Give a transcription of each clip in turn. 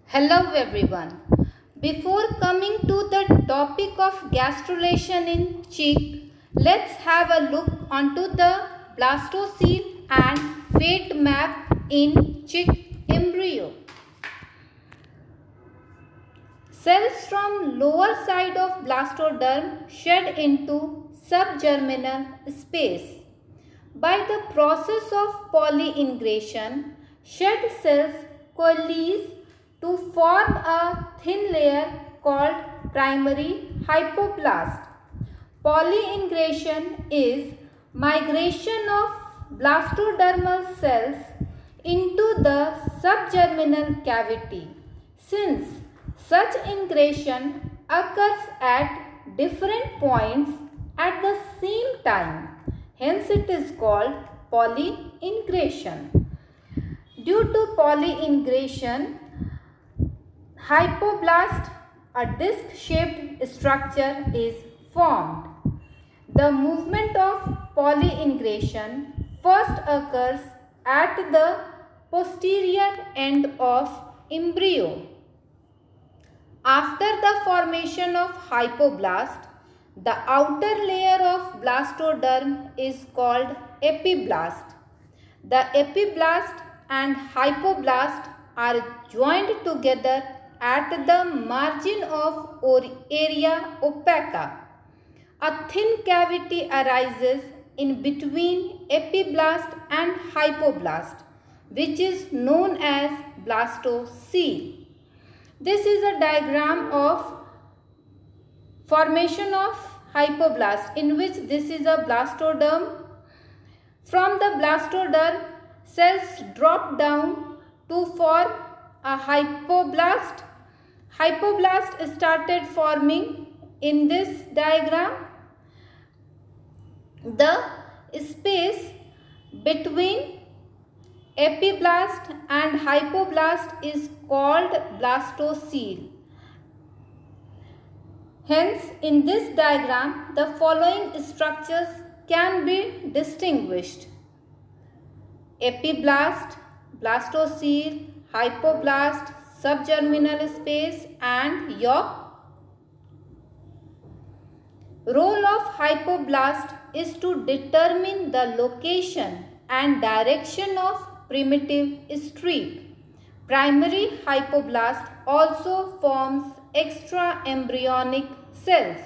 Hello everyone. Before coming to the topic of gastrulation in chick, let's have a look onto the blastocoel and fate map in chick embryo. Cells from lower side of blastoderm shed into subgerminal space. By the process of polyingration, shed cells coalesce to form a thin layer called primary hypoblast. Polyingration is migration of blastodermal cells into the subgerminal cavity. Since such ingression occurs at different points at the same time, hence it is called polyingration. Due to polyingration, hypoblast, a disc-shaped structure, is formed. The movement of polyingration first occurs at the posterior end of embryo. After the formation of hypoblast, the outer layer of blastoderm is called epiblast. The epiblast and hypoblast are joined together at the margin of area opaca. A thin cavity arises in between epiblast and hypoblast, which is known as blastocoel. This is a diagram of formation of hypoblast, in which this is a blastoderm. From the blastoderm, cells drop down to form a hypoblast. Hypoblast started forming in this diagram. The space between epiblast and hypoblast is called blastocoel. Hence, in this diagram, the following structures can be distinguished: epiblast, blastocoel, hypoblast, subgerminal space and yolk. Role of hypoblast is to determine the location and direction of primitive streak. Primary hypoblast also forms extra embryonic cells.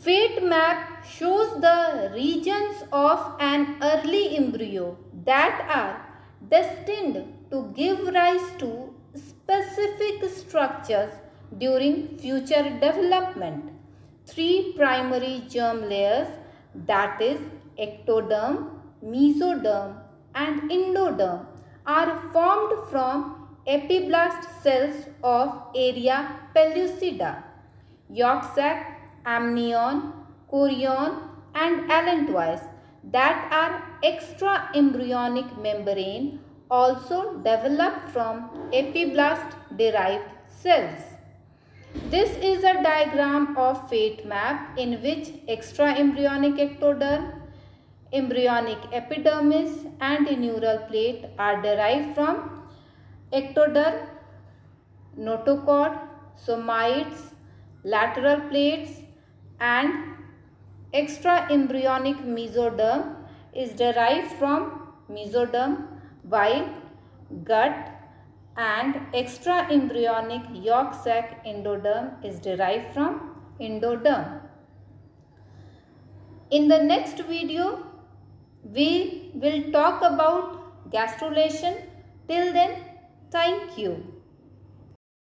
Fate map shows the regions of an early embryo that are destined to give rise to specific structures during future development. Three primary germ layers, that is ectoderm, mesoderm and endoderm, are formed from epiblast cells of area pellucida. Yolk sac, amnion, chorion and allantois, that are extra embryonic membrane, also develop from epiblast derived cells. This is a diagram of fate map in which extra embryonic ectoderm, embryonic epidermis and neural plate are derived from ectoderm, notochord, somites, lateral plates, and extra embryonic mesoderm is derived from mesoderm, while gut and extra embryonic yolk sac endoderm is derived from endoderm. In the next video, we will talk about gastrulation. Till then, thank you.